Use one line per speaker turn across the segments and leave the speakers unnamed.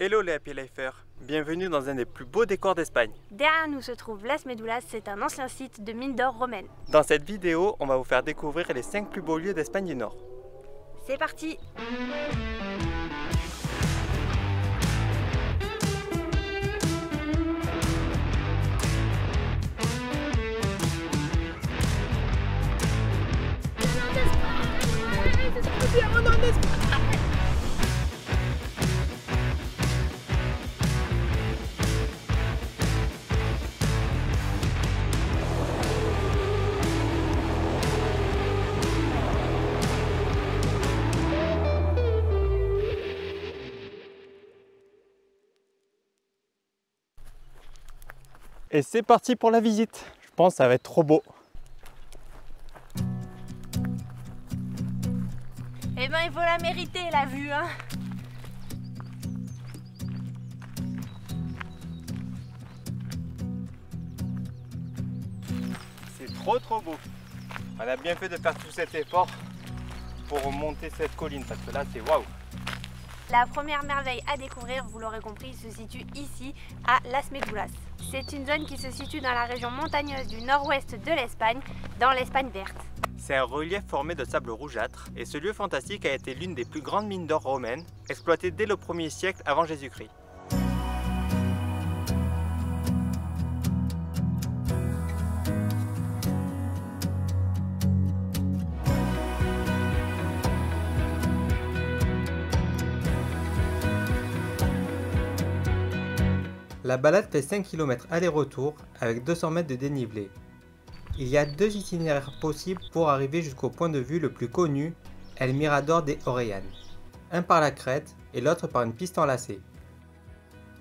Hello les Happy Lifers, bienvenue dans un des plus beaux décors d'Espagne.
Derrière nous se trouve Las Médulas, c'est un ancien site de mine d'or romaine.
Dans cette vidéo, on va vous faire découvrir les 5 plus beaux lieux d'Espagne du Nord.
C'est parti!
Et c'est parti pour la visite. Je pense que ça va être trop beau.
Eh ben il faut la mériter la vue hein.
C'est trop beau. On a bien fait de faire tout cet effort pour monter cette colline parce que là c'est waouh.
La première merveille à découvrir, vous l'aurez compris, se situe ici à Las Médulas. C'est une zone qui se situe dans la région montagneuse du nord-ouest de l'Espagne, dans l'Espagne verte.
C'est un relief formé de sable rougeâtre et ce lieu fantastique a été l'une des plus grandes mines d'or romaines, exploitée dès le 1er siècle avant Jésus-Christ. La balade fait 5 km aller-retour avec 200 mètres de dénivelé. Il y a 2 itinéraires possibles pour arriver jusqu'au point de vue le plus connu, El Mirador de Orellana. Un par la crête et l'autre par une piste enlacée.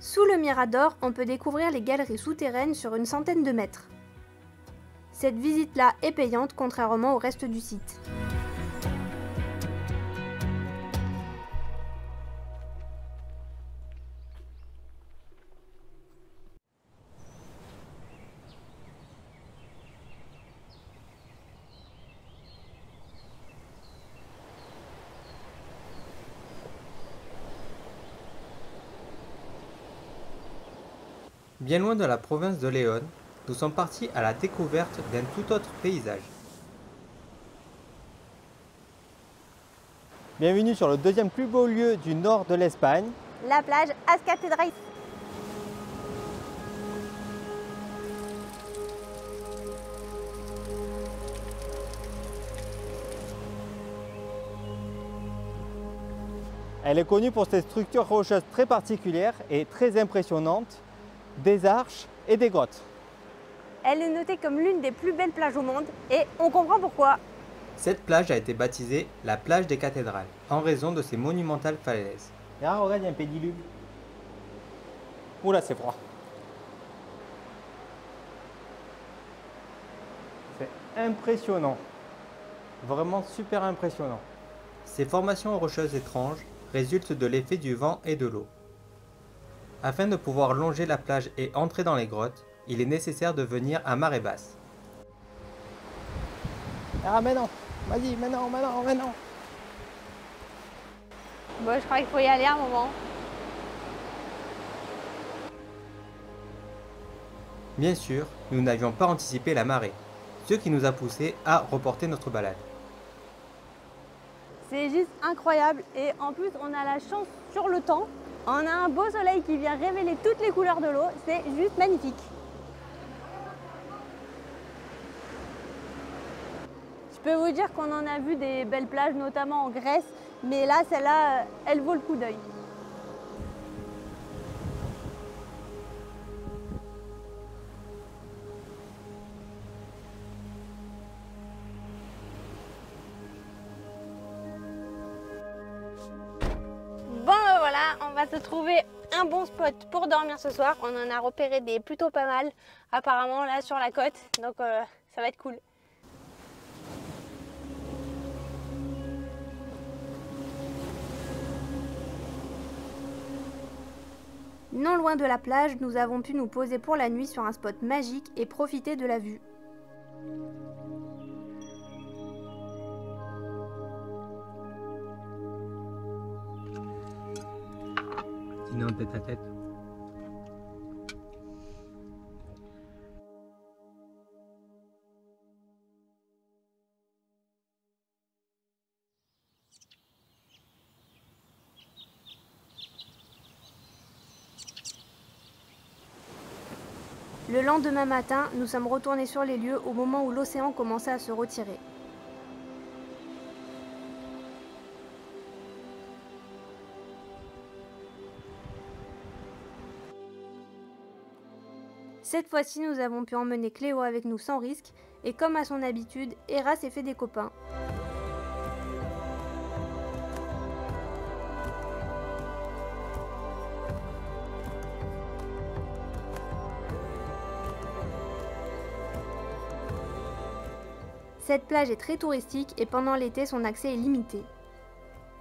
Sous le Mirador, on peut découvrir les galeries souterraines sur une centaine de mètres. Cette visite-là est payante contrairement au reste du site.
Bien loin de la province de Léon, nous sommes partis à la découverte d'un tout autre paysage. Bienvenue sur le deuxième plus beau lieu du nord de l'Espagne.
La plage As Catedrais.
Elle est connue pour ses structures rocheuses très particulières et très impressionnantes, des arches et des grottes.
Elle est notée comme l'une des plus belles plages au monde et on comprend pourquoi.
Cette plage a été baptisée la plage des cathédrales en raison de ses monumentales falaises. Et là, regarde, il y a un pédiluve. Oula, c'est froid. C'est impressionnant. Vraiment super impressionnant. Ces formations rocheuses étranges résultent de l'effet du vent et de l'eau. Afin de pouvoir longer la plage et entrer dans les grottes, il est nécessaire de venir à marée basse. Ah mais non, vas-y, maintenant.
Bon, je crois qu'il faut y aller un moment.
Bien sûr, nous n'avions pas anticipé la marée, ce qui nous a poussé à reporter notre balade.
C'est juste incroyable et en plus on a la chance sur le temps. On a un beau soleil qui vient révéler toutes les couleurs de l'eau, c'est juste magnifique. Je peux vous dire qu'on en a vu des belles plages, notamment en Grèce, mais là, celle-là, elle vaut le coup d'œil. Bon ben voilà, on va se trouver un bon spot pour dormir ce soir. On en a repéré des plutôt pas mal apparemment là sur la côte, donc ça va être cool. Non loin de la plage, nous avons pu nous poser pour la nuit sur un spot magique et profiter de la vue.
Sinon tête à tête.
Le lendemain matin, nous sommes retournés sur les lieux au moment où l'océan commençait à se retirer. Cette fois-ci, nous avons pu emmener Cléo avec nous sans risque, et comme à son habitude, Hera s'est fait des copains. Cette plage est très touristique et pendant l'été, son accès est limité.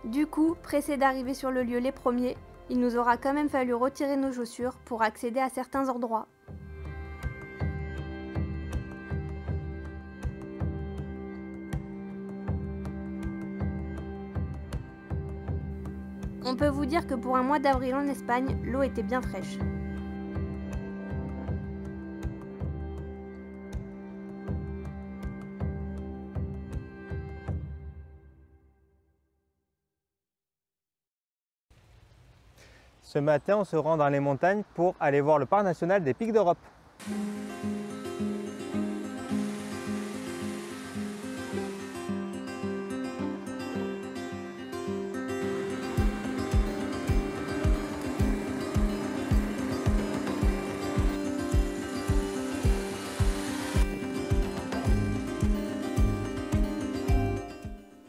Du coup, pressés d'arriver sur le lieu les premiers, il nous aura quand même fallu retirer nos chaussures pour accéder à certains endroits. On peut vous dire que pour un mois d'avril en Espagne, l'eau était bien fraîche.
Ce matin, on se rend dans les montagnes pour aller voir le parc national des Pics d'Europe.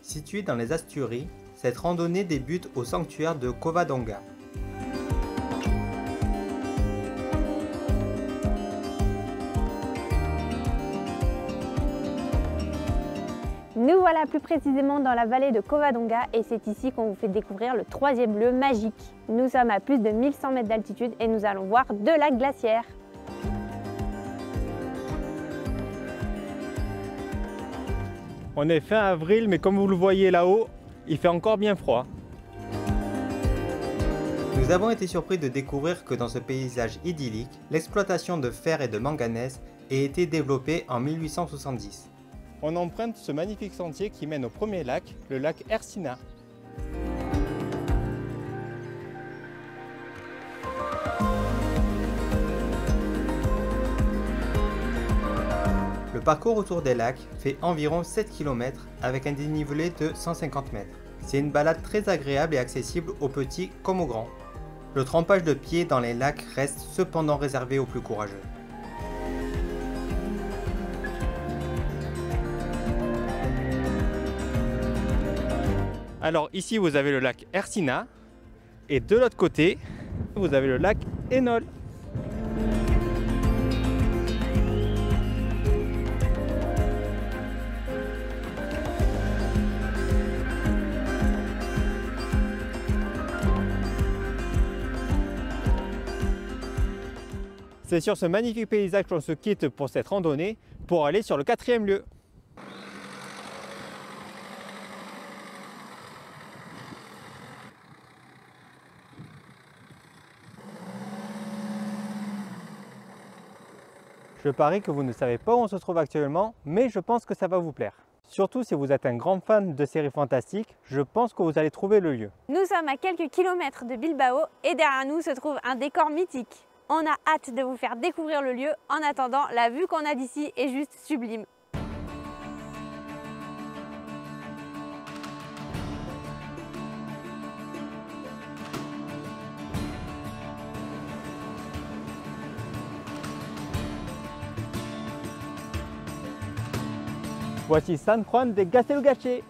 Située dans les Asturies, cette randonnée débute au sanctuaire de Covadonga.
Nous voilà plus précisément dans la vallée de Covadonga et c'est ici qu'on vous fait découvrir le troisième lieu magique. Nous sommes à plus de 1100 mètres d'altitude et nous allons voir deux lacs glaciaires.
On est fin avril, mais comme vous le voyez là-haut, il fait encore bien froid. Nous avons été surpris de découvrir que dans ce paysage idyllique, l'exploitation de fer et de manganèse ait été développée en 1870. On emprunte ce magnifique sentier qui mène au premier lac, le lac Ercina. Le parcours autour des lacs fait environ 7 km avec un dénivelé de 150 mètres. C'est une balade très agréable et accessible aux petits comme aux grands. Le trempage de pieds dans les lacs reste cependant réservé aux plus courageux. Alors ici vous avez le lac Ercina et de l'autre côté vous avez le lac Énol. C'est sur ce magnifique paysage qu'on se quitte pour cette randonnée pour aller sur le quatrième lieu. Je parie que vous ne savez pas où on se trouve actuellement, mais je pense que ça va vous plaire. Surtout si vous êtes un grand fan de séries fantastiques, je pense que vous allez trouver le lieu.
Nous sommes à quelques kilomètres de Bilbao et derrière nous se trouve un décor mythique. On a hâte de vous faire découvrir le lieu. En attendant, la vue qu'on a d'ici est juste sublime.
Voici San Juan de Gaztelugatxe.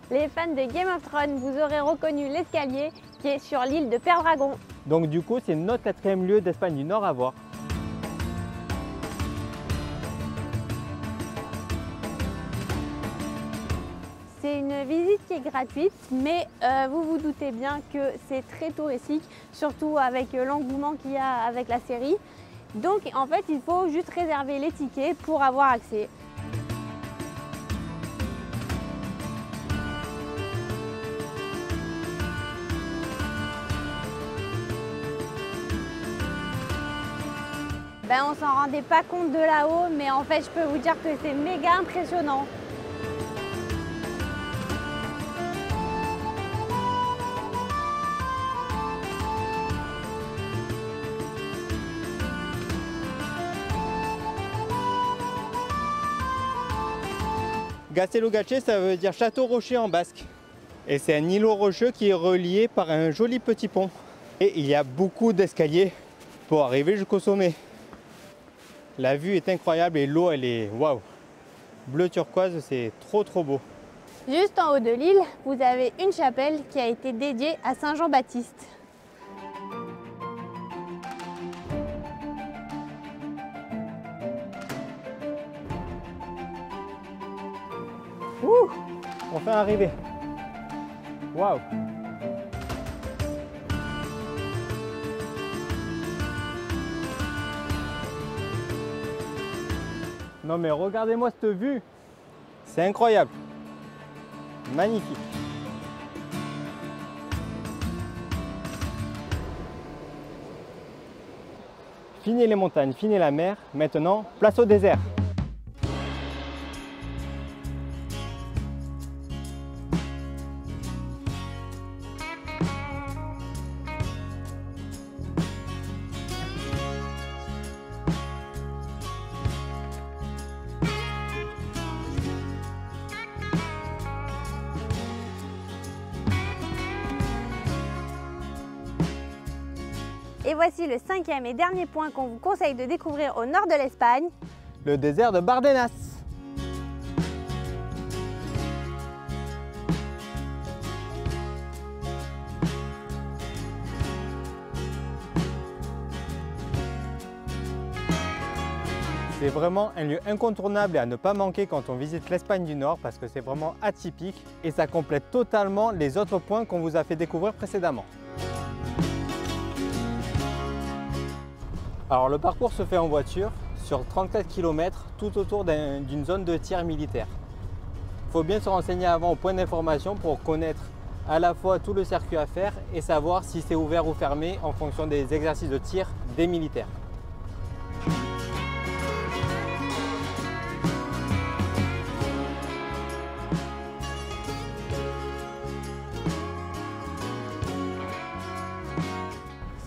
Les fans de Game of Thrones, vous aurez reconnu l'escalier qui est sur l'île de Père-Dragon.
Donc du coup, c'est notre quatrième lieu d'Espagne du Nord à voir.
C'est une visite qui est gratuite, mais vous vous doutez bien que c'est très touristique, surtout avec l'engouement qu'il y a avec la série. Donc en fait, il faut juste réserver les tickets pour avoir accès. Ben, on s'en rendait pas compte de là-haut, mais en fait je peux vous dire que c'est méga impressionnant.
Gaztelugatxe, ça veut dire château rocher en basque. Et c'est un îlot rocheux qui est relié par un joli petit pont. Et il y a beaucoup d'escaliers pour arriver jusqu'au sommet. La vue est incroyable et l'eau, elle est waouh. Bleu turquoise, c'est trop beau.
Juste en haut de l'île, vous avez une chapelle qui a été dédiée à Saint Jean-Baptiste.
Ouh, enfin arrivé. Waouh. Non mais regardez-moi cette vue. C'est incroyable. Magnifique. Fini les montagnes, fini la mer. Maintenant, place au désert.
Et voici le 5e et dernier point qu'on vous conseille de découvrir au nord de l'Espagne.
Le désert de Bardenas. C'est vraiment un lieu incontournable et à ne pas manquer quand on visite l'Espagne du Nord parce que c'est vraiment atypique et ça complète totalement les autres points qu'on vous a fait découvrir précédemment. Alors le parcours se fait en voiture sur 34 km tout autour d'une zone de tir militaire. Il faut bien se renseigner avant au point d'information pour connaître à la fois tout le circuit à faire et savoir si c'est ouvert ou fermé en fonction des exercices de tir des militaires.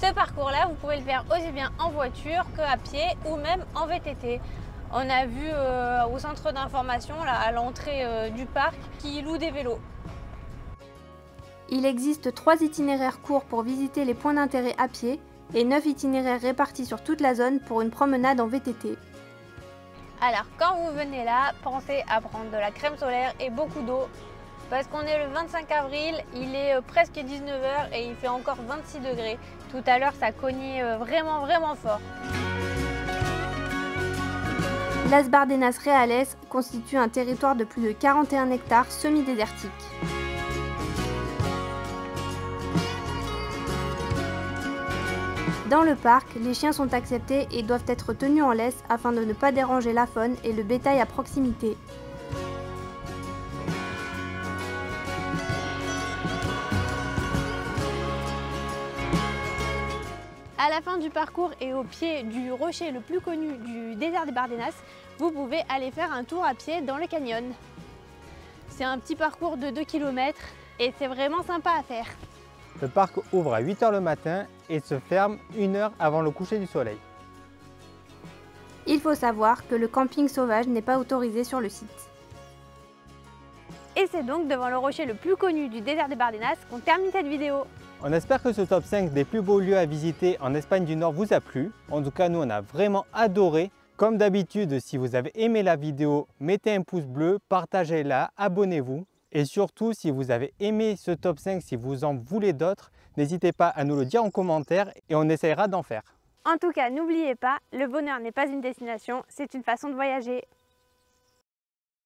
Ce parcours-là, vous pouvez le faire aussi bien en voiture qu'à pied ou même en VTT. On a vu au centre d'information, à l'entrée du parc, qui loue des vélos.
Il existe 3 itinéraires courts pour visiter les points d'intérêt à pied et 9 itinéraires répartis sur toute la zone pour une promenade en VTT.
Alors quand vous venez là, pensez à prendre de la crème solaire et beaucoup d'eau. Parce qu'on est le 25 avril, il est presque 19h et il fait encore 26 degrés. Tout à l'heure, ça cognait vraiment fort.
Las Bardenas Reales constitue un territoire de plus de 41 hectares semi-désertique. Dans le parc, les chiens sont acceptés et doivent être tenus en laisse afin de ne pas déranger la faune et le bétail à proximité.
À la fin du parcours et au pied du rocher le plus connu du désert des Bardenas, vous pouvez aller faire un tour à pied dans le canyon. C'est un petit parcours de 2 km et c'est vraiment sympa à faire.
Le parc ouvre à 8 h le matin et se ferme 1 heure avant le coucher du soleil.
Il faut savoir que le camping sauvage n'est pas autorisé sur le site.
Et c'est donc devant le rocher le plus connu du désert des Bardenas qu'on termine cette vidéo.
On espère que ce top 5 des plus beaux lieux à visiter en Espagne du Nord vous a plu. En tout cas, nous, on a vraiment adoré. Comme d'habitude, si vous avez aimé la vidéo, mettez un pouce bleu, partagez-la, abonnez-vous. Et surtout, si vous avez aimé ce top 5, si vous en voulez d'autres, n'hésitez pas à nous le dire en commentaire et on essaiera d'en faire.
En tout cas, n'oubliez pas, le bonheur n'est pas une destination, c'est une façon de voyager.